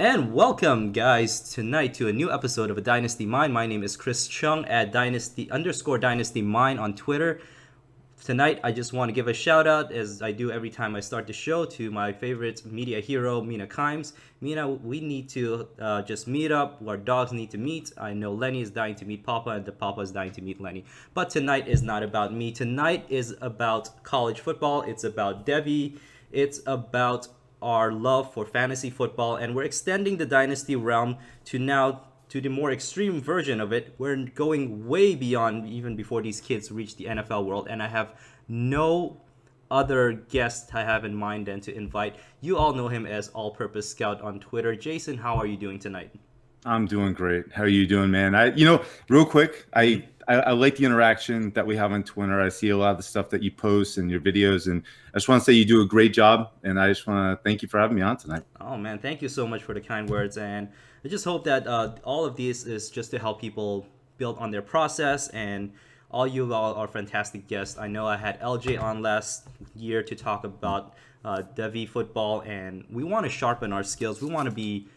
And welcome, guys, tonight to a new episode of a Dynasty Mind. My name is Chris Chung at Dynasty Mind on Twitter. Tonight, I just want to give a shout out, as I do every time I start the show, to my favorite media hero, Mina Kimes. Mina, we need to just meet up. Our dogs need to meet. I know Lenny is dying to meet Papa, and the Papa is dying to meet Lenny. But tonight is not about me. Tonight is about college football. It's about devy. It's about our love for fantasy football, and we're extending the dynasty realm to the more extreme version of it. We're going way beyond even before these kids reach the NFL world, and I have no other guest I have in mind than to invite. You all know him as All Purpose Scout on Twitter. Jason, how are you doing tonight? I'm doing great. How are you doing, man? Real quick, I like the interaction that we have on Twitter. I see a lot of the stuff that you post and your videos, and I just want to say you do a great job, and I just want to thank you for having me on tonight. Oh, man, thank you so much for the kind words, and I just hope that all of this is just to help people build on their process, and all are fantastic guests. I know I had LJ on last year to talk about devy football, and we want to sharpen our skills. We want to be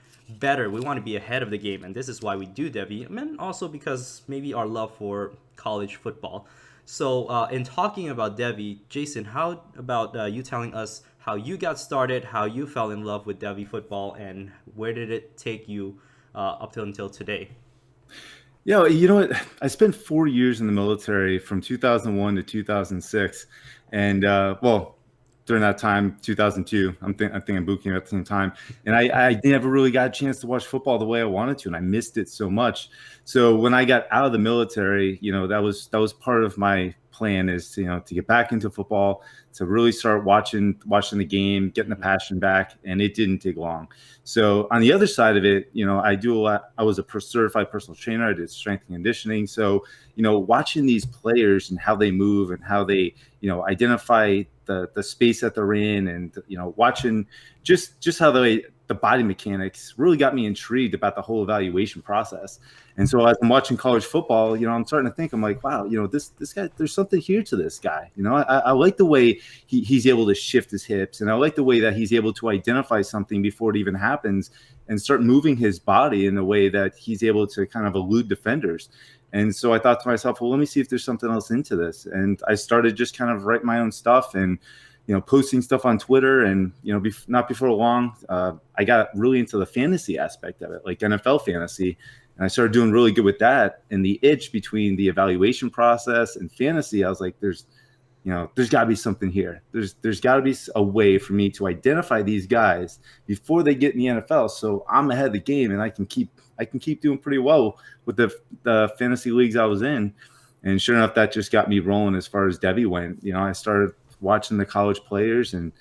better. We want to be ahead of the game, and this is why we do devy, and also because maybe our love for college football. So in talking about devy, Jason, how about you telling us how you got started, how you fell in love with devy football, and where did it take you up till until today? Yeah, you know what? I spent 4 years in the military from 2001 to 2006, and during that time, 2002, I think I'm boot camp at the same time. And I never really got a chance to watch football the way I wanted to, and I missed it so much. So when I got out of the military, that was part of my plan, is to get back into football, to really start watching the game, getting the passion back, and it didn't take long. So on the other side of it, I do a lot. I was a certified personal trainer. I did strength and conditioning. So watching these players and how they move and how they identify the space that they're in, and watching just how the body mechanics really got me intrigued about the whole evaluation process. And so as I'm watching college football, I'm starting to think, I'm like, wow, this guy, there's something here to this guy. I like the way he's able to shift his hips, and I like the way that he's able to identify something before it even happens and start moving his body in a way that he's able to kind of elude defenders. And so I thought to myself, well, let me see if there's something else into this. And I started just kind of writing my own stuff and, posting stuff on Twitter. And, not before long, I got really into the fantasy aspect of it, like NFL fantasy. And I started doing really good with that. And the itch between the evaluation process and fantasy, I was like, there's got to be something here. There's got to be a way for me to identify these guys before they get in the NFL, so I'm ahead of the game and I can keep doing pretty well with the fantasy leagues I was in. And sure enough, that just got me rolling as far as devy went. I started watching the college players, and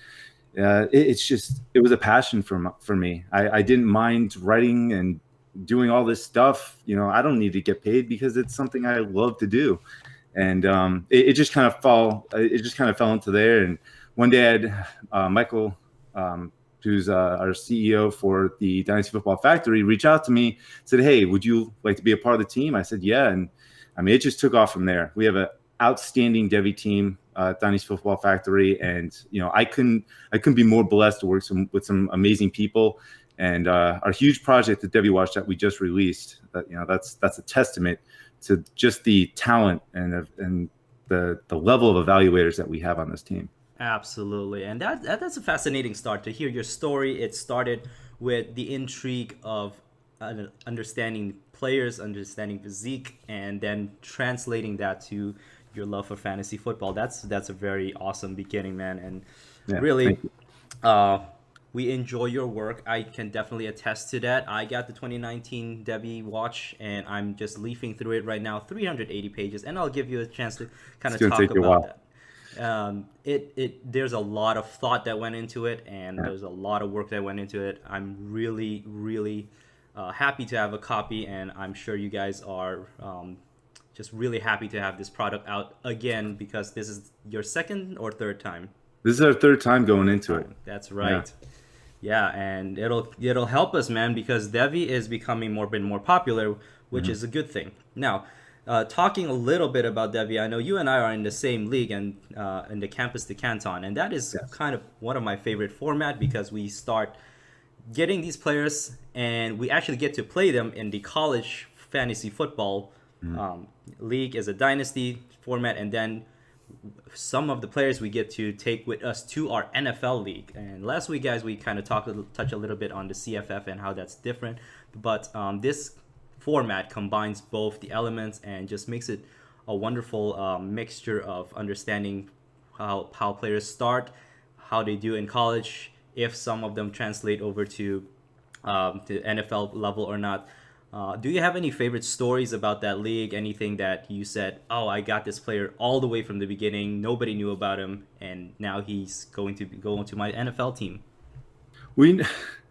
it was a passion for me. I didn't mind writing and doing all this stuff. I don't need to get paid because it's something I love to do. And it just kind of fell into there. And one day I had Michael, who's our CEO for the Dynasty Football Factory, reach out to me, said, "Hey, would you like to be a part of the team?" I said, "Yeah." And I mean, it just took off from there. We have an outstanding devy team, Dynasty Football Factory, and I couldn't be more blessed to work with some amazing people. And our huge project, the Devy Watch, that we just released, that's a testament to just the talent and the level of evaluators that we have on this team. Absolutely, and that's a fascinating start to hear your story. It started with the intrigue of understanding players, understanding physique, and then translating that to your love for fantasy football. That's a very awesome beginning, man. And Yeah, really, we enjoy your work. I can definitely attest to that. I got the 2019 Devy Watch, and I'm just leafing through it right now, 380 pages, and I'll give you a chance to kind of talk about that. There's a lot of thought that went into it, and there's a lot of work that went into it. I'm really, really happy to have a copy, and I'm sure you guys are just really happy to have this product out again, because this is your second or third time. This is our third time going into it. That's right. Yeah, and it'll help us, man, because devy is becoming more and more popular, which is a good thing. Now, talking a little bit about devy, I know you and I are in the same league, and in the Campus to Canton, and that is kind of one of my favorite format, because we start getting these players, and we actually get to play them in the college fantasy football league as a dynasty format, and then some of the players we get to take with us to our NFL league. And last week, guys, we kind of touch a little bit on the CFF and how that's different. But this format combines both the elements and just makes it a wonderful mixture of understanding how players start, how they do in college, if some of them translate over to the NFL level or not. Do you have any favorite stories about that league? Anything that you said, oh, I got this player all the way from the beginning, nobody knew about him, and now he's going to go into my NFL team? We,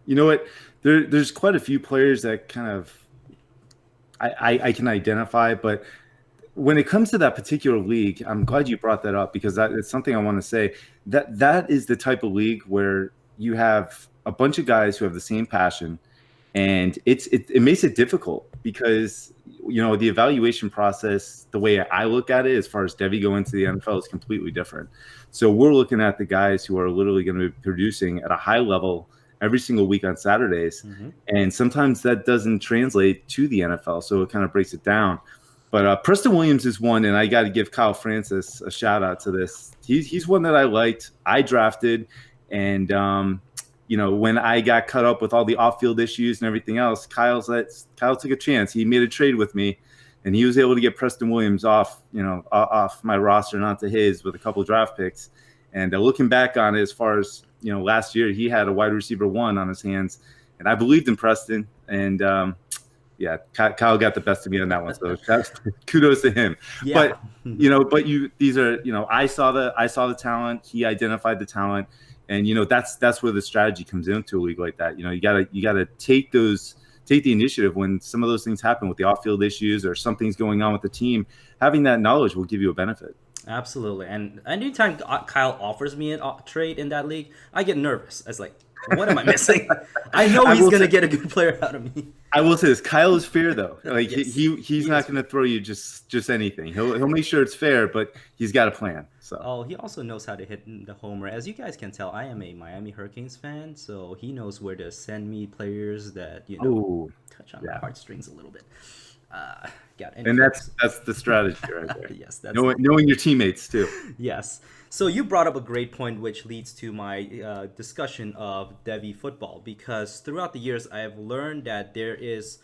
you know what? There's quite a few players that kind of I can identify, but when it comes to that particular league, I'm glad you brought that up because it's something I want to say. That is the type of league where you have a bunch of guys who have the same passion. And it makes it difficult because, the evaluation process, the way I look at it as far as devy going to the NFL is completely different. So we're looking at the guys who are literally going to be producing at a high level every single week on Saturdays. Mm-hmm. And sometimes that doesn't translate to the NFL. So it kind of breaks it down. But Preston Williams is one, and I got to give Kyle Francis a shout out to this. He's one that I liked. I drafted, and when I got cut up with all the off-field issues and everything else, Kyle took a chance. He made a trade with me, and he was able to get Preston Williams off my roster and onto his with a couple of draft picks. And looking back on it, as far as last year, he had a wide receiver 1 on his hands, and I believed in Preston. And Kyle got the best of me on that one. So kudos to him. Yeah. But these are I saw the talent. He identified the talent. And that's where the strategy comes into a league like that. You gotta take the initiative when some of those things happen with the off-field issues or something's going on with the team. Having that knowledge will give you a benefit. Absolutely. And anytime Kyle offers me a trade in that league, I get nervous. It's like, what am I missing? I know he's gonna get a good player out of me. I will say this: Kyle is fair though. Like yes, he's not going to throw you just anything. He'll make sure it's fair, but he's got a plan. So he also knows how to hit the homer. As you guys can tell, I am a Miami Hurricanes fan, so he knows where to send me players that touch on the heartstrings a little bit. And that's the strategy right there. Yes, that's knowing your teammates too. Yes. So you brought up a great point, which leads to my discussion of devy football, because throughout the years, I have learned that there is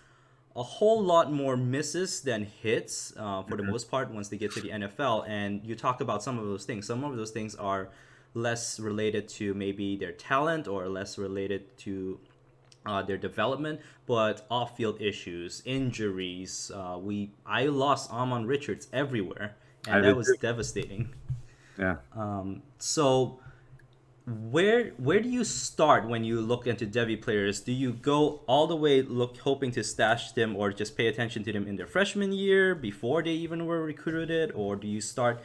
a whole lot more misses than hits for the most part once they get to the NFL. And you talk about some of those things. Some of those things are less related to maybe their talent or less related to their development, but off-field issues, injuries. I lost Amon Richards everywhere, and that was devastating. Yeah. So where do you start when you look into devy players? Do you go all the way hoping to stash them or just pay attention to them in their freshman year before they even were recruited, or do you start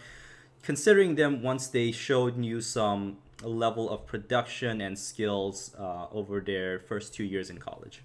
considering them once they showed you some level of production and skills over their first 2 years in college?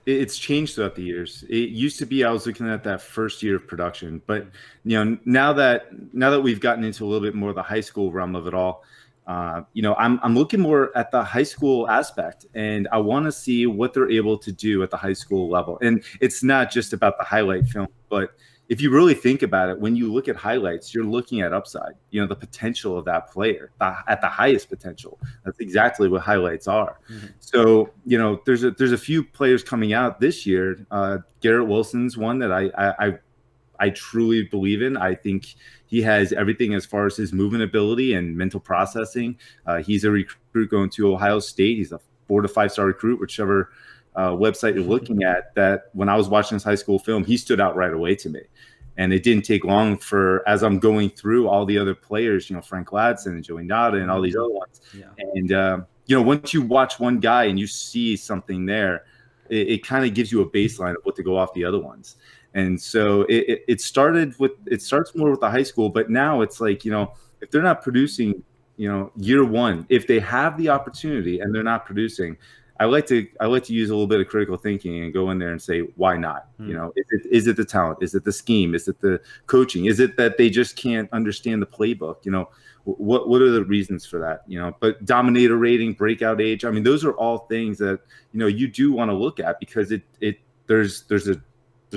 It's changed throughout the years. It used to be I was looking at that first year of production, but now that we've gotten into a little bit more of the high school realm of it all, I'm looking more at the high school aspect, and I want to see what they're able to do at the high school level. And it's not just about the highlight film, but if you really think about it, when you look at highlights, you're looking at upside, the potential of that player at the highest potential. That's exactly what highlights are. Mm-hmm. So, there's a few players coming out this year. Garrett Wilson's one that I truly believe in. I think he has everything as far as his movement ability and mental processing. He's a recruit going to Ohio State. He's a 4 to 5 star recruit, whichever website you're looking at. That when I was watching his high school film, he stood out right away to me. And it didn't take long as I'm going through all the other players, Frank Ladson and Joey Nada and all these other ones. Yeah. And, once you watch one guy and you see something there, it kind of gives you a baseline of what to go off the other ones. And so it starts more with the high school, but now it's like, if they're not producing, year one, if they have the opportunity and they're not producing, I like to use a little bit of critical thinking and go in there and say, why not? You know, is it the talent? Is it the scheme? Is it the coaching? Is it that they just can't understand the playbook? You know, what are the reasons for that? You know, but dominator rating, breakout age. I mean, those are all things that, you know, you do want to look at, because there's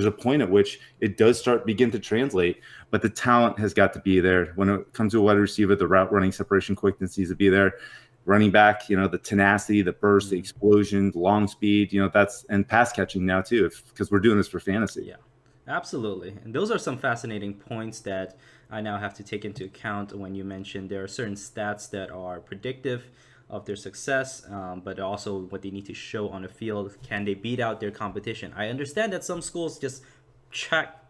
a point at which it does begin to translate, but the talent has got to be there. When it comes to a wide receiver, the route running, separation quickness needs to be there. Running back, you know, the tenacity, the burst, the explosion, long speed, you know, and pass catching now too, because we're doing this for fantasy. Yeah, absolutely. And those are some fascinating points that I now have to take into account when you mentioned there are certain stats that are predictive of their success, but also what they need to show on the field. Can they beat out their competition? I understand that some schools just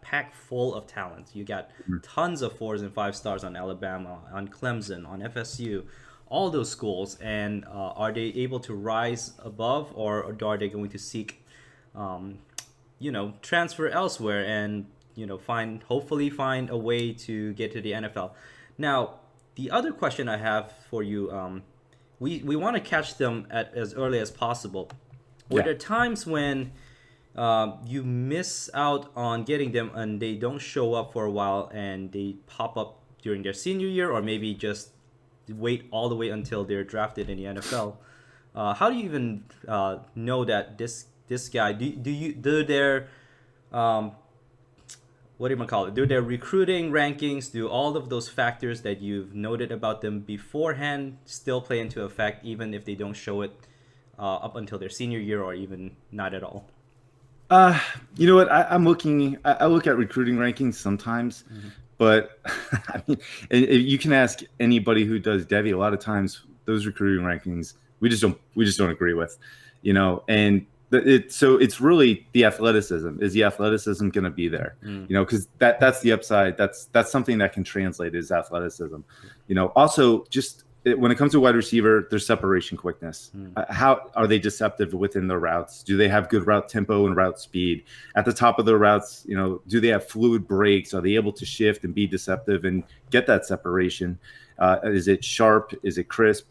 pack full of talent. You got tons of 4s and 5 stars on Alabama, on Clemson, on FSU, all those schools. And are they able to rise above, or are they going to seek, transfer elsewhere and, hopefully find a way to get to the NFL? Now, the other question I have for you, we want to catch them at as early as possible. Were there times when you miss out on getting them and they don't show up for a while and they pop up during their senior year, or maybe just wait all the way until they're drafted in the NFL? How do you even know that this guy, do their what do you call it? Do their recruiting rankings, do all of those factors that you've noted about them beforehand still play into effect, even if they don't show it up until their senior year, or even not at all? You know what? I look at recruiting rankings sometimes, but I mean, and you can ask anybody who does devy. A lot of times, those recruiting rankings we just don't agree with, you know. And so it's really the athleticism. Is the athleticism going to be there? You know, because that's the upside. That's something that can translate, is athleticism. You know, also just when it comes to wide receiver, there's separation quickness. How are they deceptive within their routes? Do they have good route tempo and route speed at the top of their routes? You know, do they have fluid breaks? Are they able to shift and be deceptive and get that separation? Is it sharp? Is it crisp?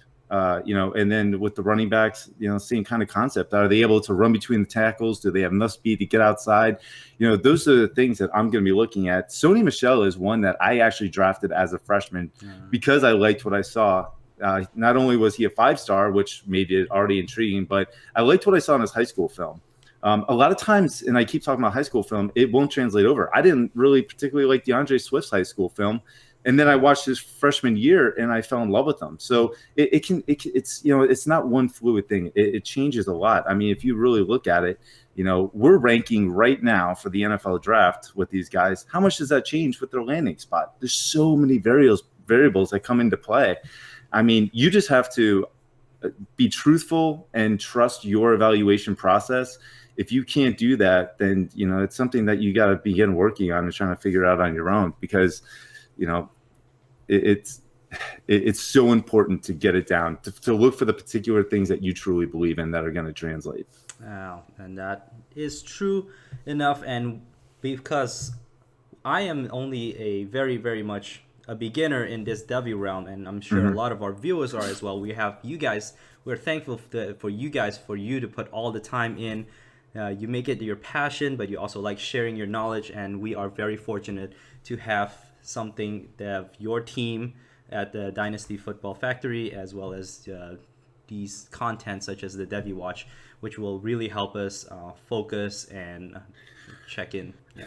You know, and then with the running backs, you know, same kind of concept. Are they able to run between the tackles? Do they have enough speed to get outside? You know, those are the things that I'm going to be looking at. Sony Michel is one that I actually drafted as a freshman because I liked what I saw. Not only was he a 5-star, which made it already intriguing, but I liked what I saw in his high school film. A lot of times, and I keep talking about high school film, it won't translate over. I didn't really particularly like DeAndre Swift's high school film. And then I watched his freshman year and I fell in love with him. So it's, you know, it's not one fluid thing. It changes a lot. I mean, if you really look at it, you know, we're ranking right now for the NFL draft with these guys. How much does that change with their landing spot? There's so many variables that come into play. I mean, you just have to be truthful and trust your evaluation process. If you can't do that, then, you know, it's something that you got to begin working on and trying to figure out on your own, because, you know, it's so important to get it down, to look for the particular things that you truly believe in that are going to translate. Wow, and that is true enough. And because I am only a very, very much a beginner in this devy realm, and I'm sure a lot of our viewers are as well. We have you guys. We're thankful for you guys, for you to put all the time in. You make it your passion, but you also like sharing your knowledge, and we are very fortunate to have something that your team at the Dynasty Football Factory, as well as these content such as the Devy Watch, which will really help us focus and check in. Yeah.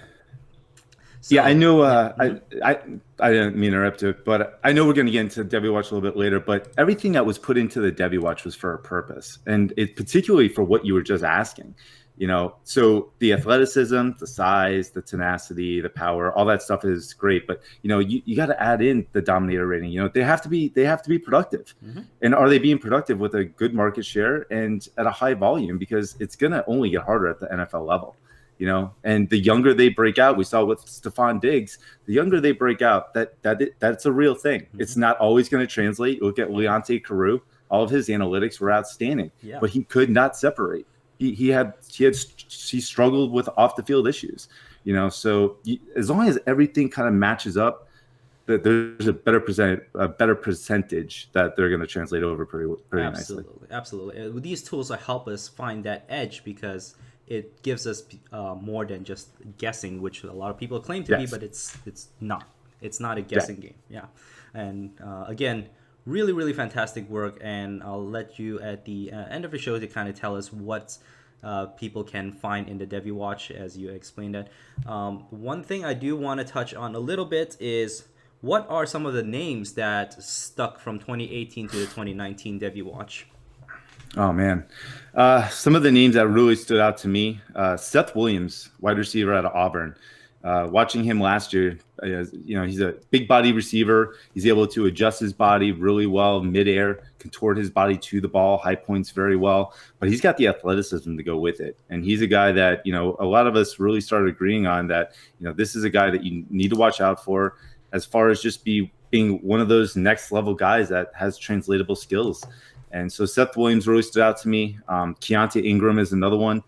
So, yeah, I know. I didn't mean to interrupt it, but I know we're going to get into Devy Watch a little bit later. But everything that was put into the Devy Watch was for a purpose, and it particularly for what you were just asking. You know, so the athleticism, the size, the tenacity, the power, all that stuff is great. But, you know, you got to add in the dominator rating. You know, they have to be productive. And are they being productive with a good market share and at a high volume? Because it's going to only get harder at the NFL level, you know. And the younger they break out, we saw with Stephon Diggs, the younger they break out, that's a real thing. It's not always going to translate. Look at Leonte Carew. All of his analytics were outstanding, but he could not separate. He struggled with off the field issues, you know. So as long as everything kind of matches up, that there's a better percentage that they're going to translate over pretty nicely. Absolutely. These tools will help us find that edge because it gives us more than just guessing, which a lot of people claim to be, but it's not. It's not a guessing game. Yeah. And again, really, really fantastic work. And I'll let you at the end of the show to kind of tell us what people can find in the Devy Watch as you explained that. One thing I do want to touch on a little bit is what are some of the names that stuck from 2018 to the 2019 Devy Watch? Oh, man. Some of the names that really stood out to me, Seth Williams, wide receiver out of Auburn. Watching him last year, he's a big body receiver. He's able to adjust his body really well midair, contort his body to the ball, high points very well. But he's got the athleticism to go with it. And he's a guy that, a lot of us really started agreeing on that, this is a guy that you need to watch out for as far as just being one of those next level guys that has translatable skills. And so Seth Williams really stood out to me. Keontae Ingram is another one.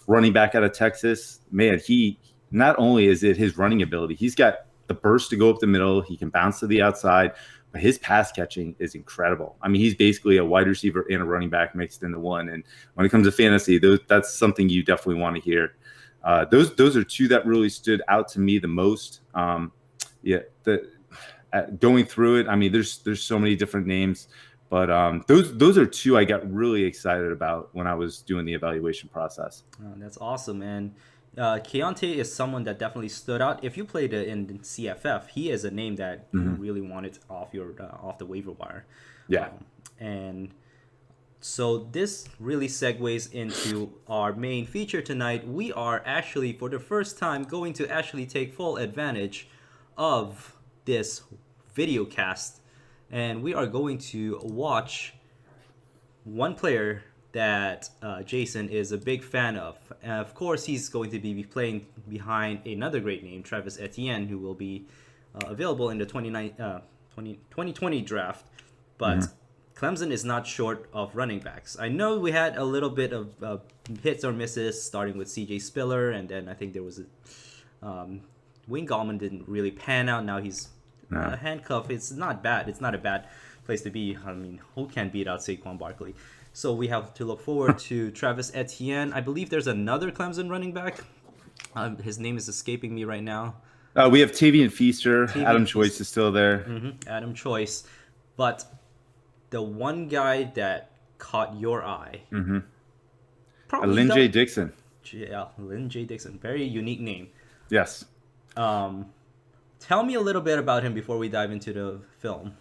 Running back out of Texas. Man, he not only is it his running ability, he's got the burst to go up the middle. He can bounce to the outside, but his pass catching is incredible. I mean, he's basically a wide receiver and a running back mixed into one. And when it comes to fantasy, that's something you definitely want to hear. Those are two that really stood out to me the most. Going through it, I mean, there's so many different names, but those are two I got really excited about when I was doing the evaluation process. Oh, that's awesome. And Keontae is someone that definitely stood out. If you played in CFF, he is a name that you really wanted off the waiver wire. Yeah. And so this really segues into our main feature tonight. We are actually, for the first time, going to actually take full advantage of this video cast, and we are going to watch one player that Jason is a big fan of. Of course, he's going to be playing behind another great name, Travis Etienne, who will be available in the 2020 draft. But Clemson is not short of running backs. I know we had a little bit of hits or misses, starting with CJ Spiller, and then I think there was Wayne Gallman didn't really pan out. Now he's handcuffed. It's not bad. It's not a bad place to be. I mean, who can beat out Saquon Barkley? So we have to look forward to Travis Etienne. I believe there's another Clemson running back. His name is escaping me right now. We have Tavian Feaster. Adam Choice is still there. Adam Choice. But the one guy that caught your eye. Lyn-J Dixon. Yeah, Lyn-J Dixon. Very unique name. Yes. Tell me a little bit about him before we dive into the film.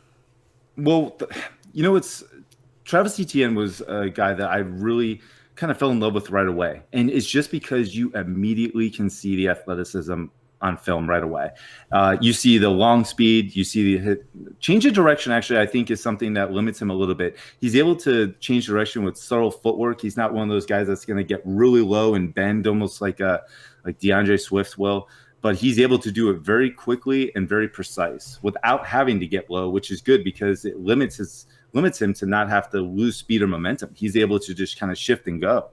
Well, it's Travis Etienne was a guy that I really kind of fell in love with right away. And it's just because you immediately can see the athleticism on film right away. You see the long speed, you see the hit. Change of direction, actually, I think is something that limits him a little bit. He's able to change direction with subtle footwork. He's not one of those guys that's going to get really low and bend almost like DeAndre Swift will. But he's able to do it very quickly and very precise without having to get low, which is good because it limits him to not have to lose speed or momentum. He's able to just kind of shift and go.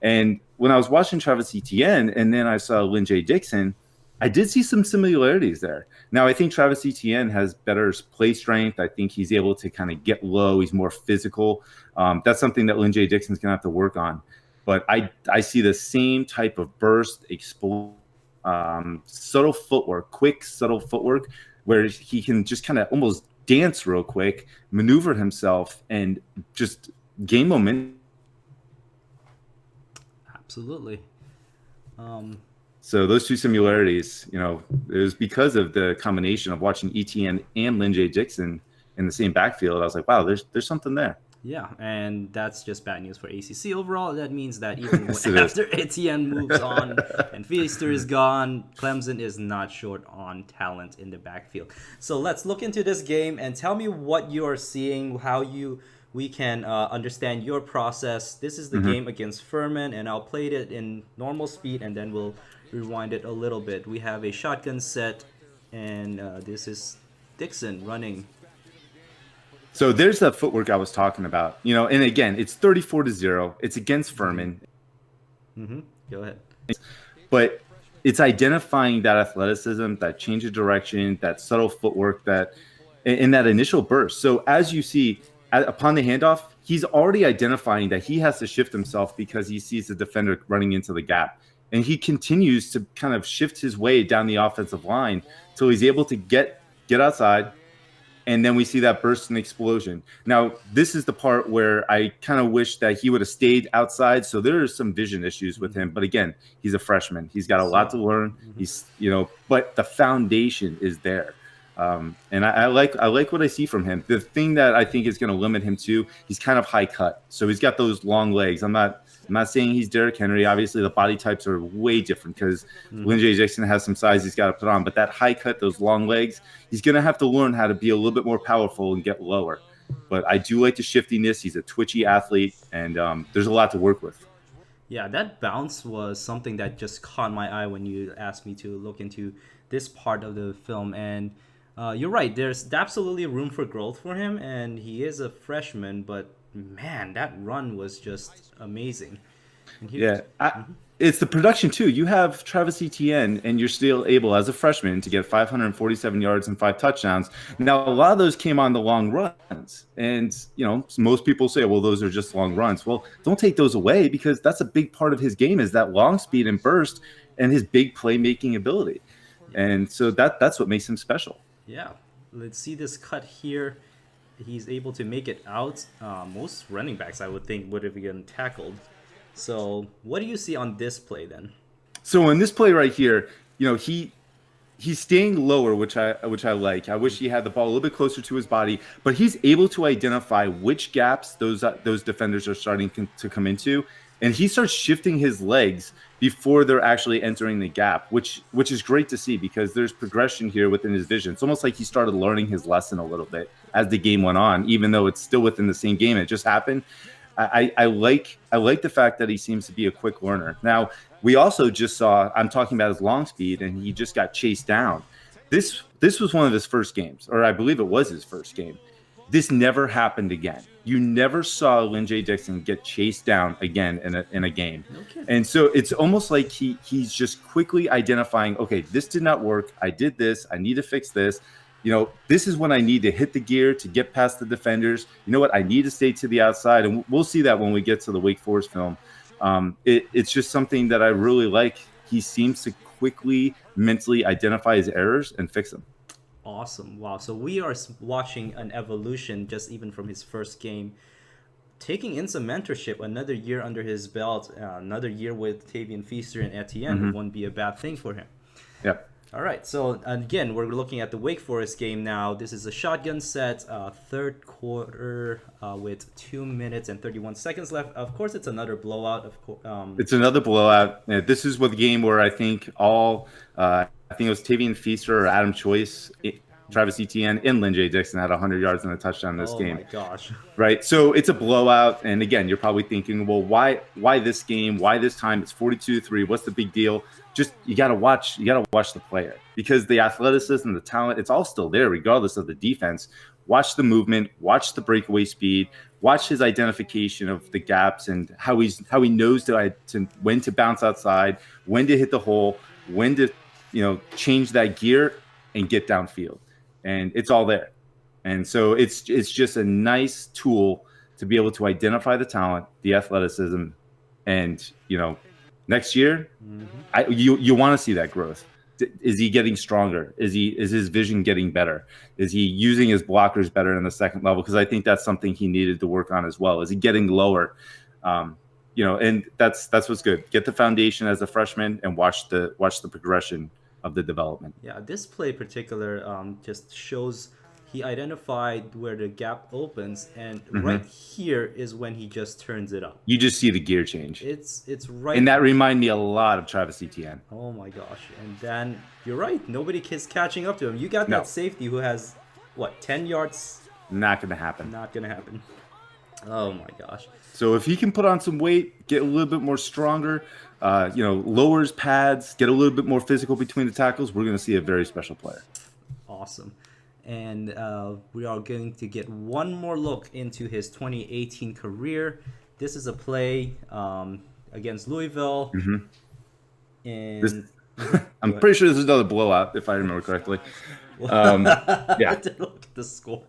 And when I was watching Travis Etienne and then I saw Lyn-J Dixon, I did see some similarities there. Now, I think Travis Etienne has better play strength. I think he's able to kind of get low. He's more physical. That's something that Lyn-J Dixon's going to have to work on. But I see the same type of burst, explosion, subtle footwork, quick, subtle footwork, where he can just kind of almost dance real quick, maneuver himself, and just gain momentum. Absolutely. So those two similarities, it was because of the combination of watching Etienne and Lyn-J Dixon in the same backfield. I was like, wow, there's something there. Yeah, and that's just bad news for ACC overall. That means that even after Etienne moves on and Feaster is gone, Clemson is not short on talent in the backfield. So let's look into this game and tell me what you are seeing, how we can understand your process. This is the game against Furman, and I'll play it in normal speed, and then we'll rewind it a little bit. We have a shotgun set, and this is Dixon running. So there's that footwork I was talking about, and again, it's 34-0. It's against Furman. Go ahead. But it's identifying that athleticism, that change of direction, that subtle footwork, that in that initial burst. So as you see upon the handoff, he's already identifying that he has to shift himself because he sees the defender running into the gap. And he continues to kind of shift his way down the offensive line till he's able to get outside, and then we see that burst and explosion. Now, this is the part where I kind of wish that he would have stayed outside. So there are some vision issues with him. But again, he's a freshman. He's got a lot to learn. He's, but the foundation is there. And I like what I see from him. The thing that I think is going to limit him to, he's kind of high cut. So he's got those long legs. I'm not saying he's Derrick Henry. Obviously, the body types are way different because Lyn-J Dixon has some size he's got to put on. But that high cut, those long legs, he's going to have to learn how to be a little bit more powerful and get lower. But I do like the shiftiness. He's a twitchy athlete, and there's a lot to work with. Yeah, that bounce was something that just caught my eye when you asked me to look into this part of the film. And you're right, there's absolutely room for growth for him, and he is a freshman, but man, that run was just amazing. And it's the production too. You have Travis Etienne, and you're still able as a freshman to get 547 yards and 5 touchdowns. Now, a lot of those came on the long runs, and most people say, well, those are just long runs. Well, don't take those away, because that's a big part of his game, is that long speed and burst and his big playmaking ability. And so that's what makes him special. Yeah, let's see this cut here. He's able to make it out. Most running backs, I would think, would have been tackled. So what do you see on this play then? So in this play right here, he's staying lower, which I like. I wish he had the ball a little bit closer to his body, but he's able to identify which gaps those defenders are starting to come into, and he starts shifting his legs before they're actually entering the gap, which is great to see, because there's progression here within his vision. It's almost like he started learning his lesson a little bit as the game went on, even though it's still within the same game. It just happened. I like the fact that he seems to be a quick learner. Now, we also just saw, I'm talking about his long speed, and he just got chased down. This was one of his first games, or I believe it was his first game. This never happened again. You never saw Lyn-J Dixon get chased down again in a game. Okay. And so it's almost like he's just quickly identifying, okay, this did not work. I did this. I need to fix this. This is when I need to hit the gear to get past the defenders. You know what? I need to stay to the outside. And we'll see that when we get to the Wake Forest film. It's just something that I really like. He seems to quickly mentally identify his errors and fix them. Awesome. Wow. So we are watching an evolution just even from his first game. Taking in some mentorship, another year under his belt, another year with Tavian Feaster and Etienne won't be a bad thing for him. Yep. All right, so again, we're looking at the Wake Forest game now. This is a shotgun set, third quarter with 2 minutes and 31 seconds left. Of course, it's another blowout. It's another blowout. This is the game where I think it was Tavian Feaster or Adam Choice, Travis Etienne, and Lyn-J Dixon had 100 yards and a touchdown in this game. Oh my gosh! Right, so it's a blowout, and again, you're probably thinking, well, why this game? Why this time? It's 42-3. What's the big deal? Just you gotta watch the player, because the athleticism, the talent, it's all still there regardless of the defense. Watch the movement, watch the breakaway speed, watch his identification of the gaps and how he knows when to bounce outside, when to hit the hole, when to change that gear and get downfield, and it's all there. And so it's just a nice tool to be able to identify the talent, the athleticism, and next year, you want to see that growth. Is he getting stronger? Is his vision getting better? Is he using his blockers better in the second level? Because I think that's something he needed to work on as well. Is he getting lower? And that's what's good. Get the foundation as a freshman and watch the progression of the development. Yeah, this play in particular just shows he identified where the gap opens, and right here is when he just turns it up. You just see the gear change. It's right. And that reminded me a lot of Travis Etienne. Oh my gosh. And then you're right. Nobody is catching up to him. You got that safety who has, 10 yards? Not going to happen. Not going to happen. Oh my gosh. So if he can put on some weight, get a little bit more stronger, lowers pads, get a little bit more physical between the tackles, we're going to see a very special player. Awesome. And we are going to get one more look into his 2018 career. This is a play against Louisville. Mm-hmm. And I'm pretty sure this is another blowout, if I remember correctly. Yeah. Look at the score.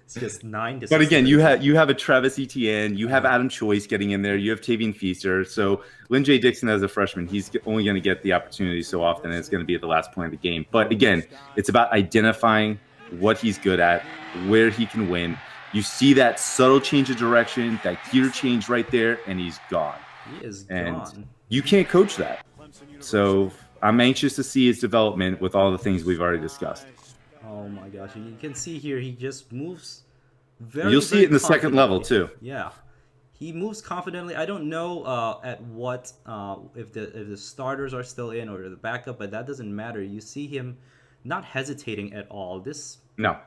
It's just 9 to But again, 6. you have a Travis Etienne, you have Adam Choice getting in there, you have Tavian Feaster. So Lyn-J Dixon as a freshman, he's only going to get the opportunity so often, and it's going to be at the last point of the game. But again, it's about identifying what he's good at, where he can win. You see that subtle change of direction, that gear change right there, and he's gone. He is and gone. You can't coach that. So I'm anxious to see his development with all the things we've already discussed. Oh my gosh, you can see here he just moves very You'll see very it in the second level too. Yeah. He moves confidently. I don't know at what if the starters are still in or the backup, but that doesn't matter. You see him not hesitating at all. This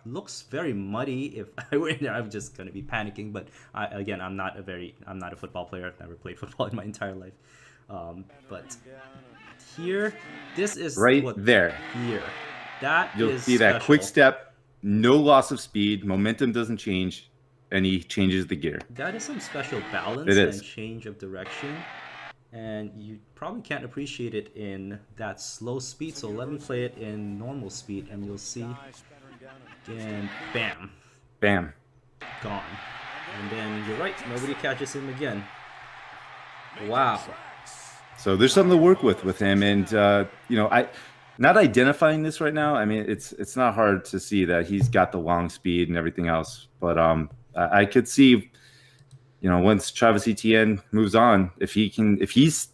looks very muddy. If I were in there, I'm just gonna be panicking. But I'm not a football player. I've never played football in my entire life. But here, this is there. Here, that you'll see that quick step, no loss of speed, momentum doesn't change, and he changes the gear. That is some special balance and change of direction, and you probably can't appreciate it in that slow speed. So let me play it in normal speed, and you'll see. And bam, gone. And then you're right, nobody catches him again. Wow. So there's something to work with him, and I not identifying this right now. I mean, it's not hard to see that he's got the long speed and everything else, but I could see, once Travis Etienne moves on, if he's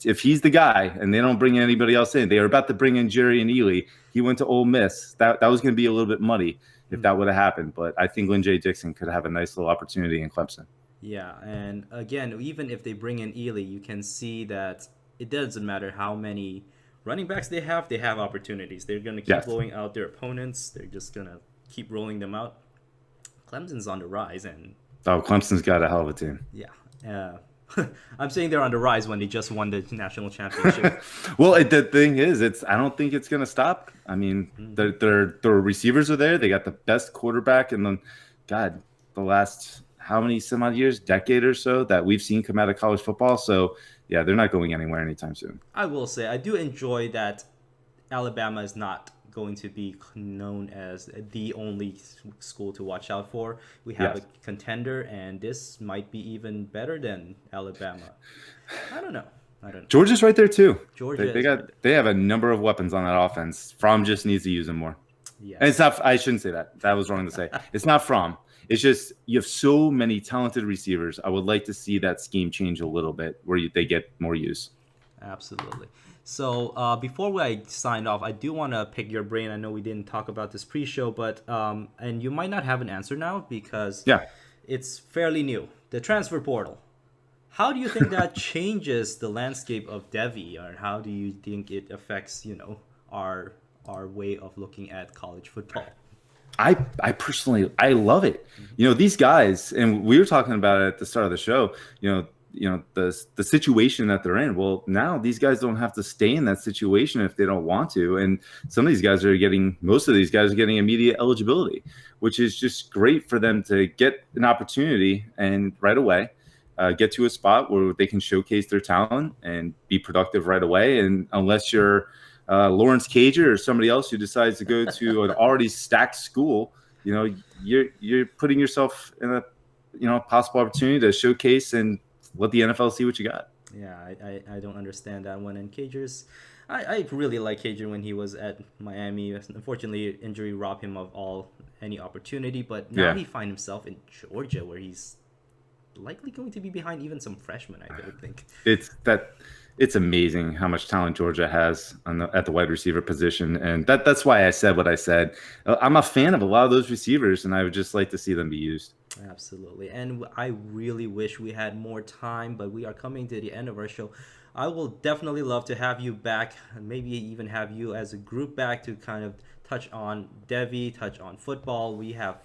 the guy, and they don't bring anybody else in. They were about to bring in Jerry and Ely. He went to Ole Miss. That was going to be a little bit muddy if that would have happened. But I think Lyn-J Dixon could have a nice little opportunity in Clemson. Yeah, and again, even if they bring in Ely, you can see that it doesn't matter how many running backs they have opportunities. They're going to keep blowing out their opponents. They're just going to keep rolling them out. Clemson's on the rise, and Clemson's got a hell of a team. Yeah. I'm saying they're on the rise when they just won the national championship. Well, the thing is, I don't think it's going to stop. I mean, their receivers are there. They got the best quarterback in the last how many some odd years, decade or so that we've seen come out of college football. So yeah, they're not going anywhere anytime soon. I will say I do enjoy that Alabama is not going to be known as the only school to watch out for. We have a contender, and this might be even better than Alabama. I don't know. Georgia's right there too. They have a number of weapons on that offense. Fromm just needs to use them more. Yes. And it's not. I shouldn't say that. That was wrong to say. It's not Fromm. It's just you have so many talented receivers. I would like to see that scheme change a little bit where they get more use. Absolutely. So before I sign off, I do want to pick your brain. I know we didn't talk about this pre-show, but and you might not have an answer now because it's fairly new. The transfer portal. How do you think that changes the landscape of devy, or how do you think it affects our way of looking at college football? I personally love it. These guys, and we were talking about it at the start of the show. The situation that they're in. Well, now these guys don't have to stay in that situation if they don't want to. And most of these guys are getting immediate eligibility, which is just great for them to get an opportunity and right away get to a spot where they can showcase their talent and be productive right away. And unless you're Lawrence Cager or somebody else who decides to go to an already stacked school, you're putting yourself in a possible opportunity to showcase and let the NFL see what you got. Yeah, I don't understand that one. And Cager's, I really like Cager when he was at Miami. Unfortunately, injury robbed him of any opportunity. But now he finds himself in Georgia, where he's likely going to be behind even some freshmen, I would think. It's amazing how much talent Georgia has at the wide receiver position, and that's why I said what I said. I'm a fan of a lot of those receivers, and I would just like to see them be used. Absolutely, and I really wish we had more time, but we are coming to the end of our show. I will definitely love to have you back, maybe even have you as a group back to kind of touch on devy, touch on football. We have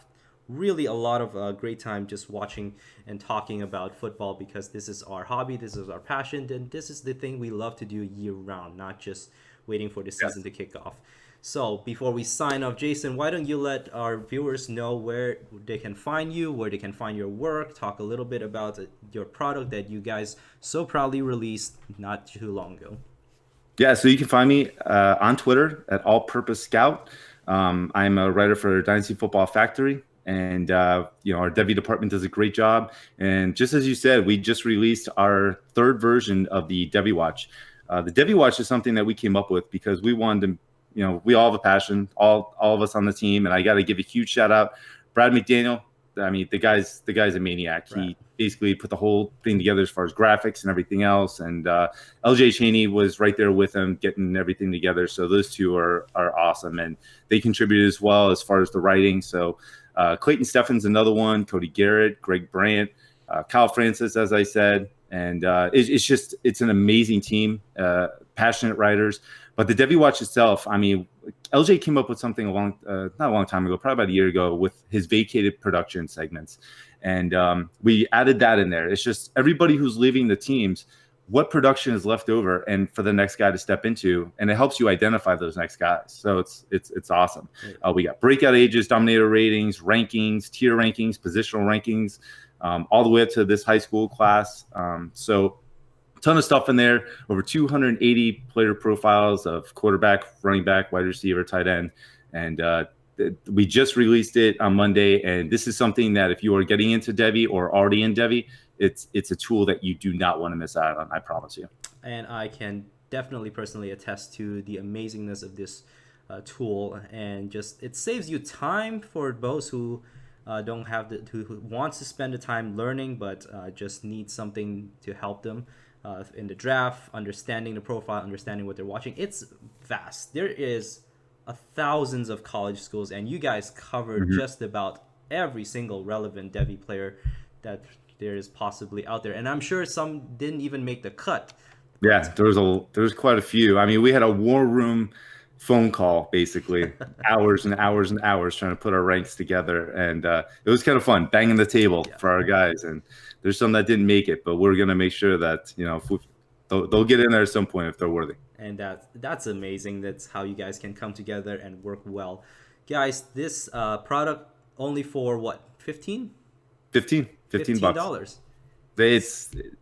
really a lot of great time just watching and talking about football because this is our hobby, this is our passion, and this is the thing we love to do year round, not just waiting for the season to kick off. So before we sign off, Jason, why don't you let our viewers know where they can find you, where they can find your work, talk a little bit about your product that you guys so proudly released not too long ago. Yeah, so you can find me on Twitter at All Purpose Scout. I'm a writer for Dynasty Football Factory, and our devy department does a great job. And just as you said, we just released our third version of the Devy Watch. The Devy Watch is something that we came up with because we wanted to, we all have a passion, all of us on the team, and I got to give a huge shout out, Brad McDaniel. I mean, the guy's a maniac. Right. He basically put the whole thing together as far as graphics and everything else. And LJ Cheney was right there with him, getting everything together. So those two are awesome, and they contributed as well as far as the writing. So Clayton Steffen's another one, Cody Garrett, Greg Brandt, Kyle Francis, as I said, and it's an amazing team, passionate writers. But the Devy Watch itself, I mean, LJ came up with something not a long time ago, probably about a year ago, with his vacated production segments. And we added that in there. It's just everybody who's leaving the teams, what production is left over and for the next guy to step into. And it helps you identify those next guys. So it's awesome. We got breakout ages, dominator ratings, rankings, tier rankings, positional rankings, all the way up to this high school class. So ton of stuff in there, over 280 player profiles of quarterback, running back, wide receiver, tight end. And we just released it on Monday. And this is something that if you are getting into Devy or already in Devy, it's a tool that you do not want to miss out on, I promise you. And I can definitely personally attest to the amazingness of this tool. And just it saves you time for those who don't have who wants to spend the time learning, but just need something to help them. In the draft, understanding the profile, understanding what they're watching. It's vast. There is thousands of college schools, and you guys covered just about every single relevant Devy player that there is possibly out there. And I'm sure some didn't even make the cut. Yeah, there was quite a few. I mean, we had a war room phone call, basically, hours and hours and hours trying to put our ranks together. And it was kind of fun, banging the table for our guys. And there's some that didn't make it, but we're going to make sure that, they'll get in there at some point if they're worthy. And that's amazing. That's how you guys can come together and work well. Guys, this product only for what, 15? $15.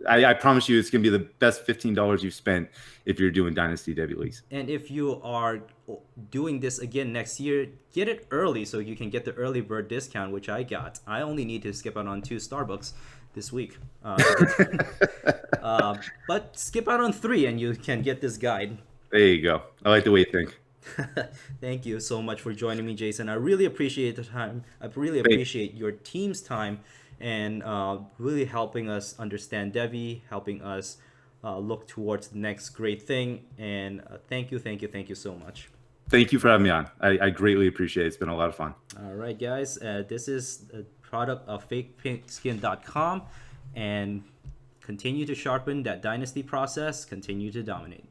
I promise you it's going to be the best $15 you've spent if you're doing Dynasty Devy Leagues. And if you are doing this again next year, get it early so you can get the early bird discount, which I got. I only need to skip out on 2 Starbucks this week. But skip out on 3 and you can get this guide. There you go. I like the way you think. Thank you so much for joining me, Jason. I really appreciate the time. I really appreciate your team's time and really helping us understand Devy, helping us look towards the next great thing. And thank you so much. Thank you for having me on. I greatly appreciate it. It's been a lot of fun. All right, guys. This is a product of FakePigSkin.com, and continue to sharpen that dynasty process, continue to dominate.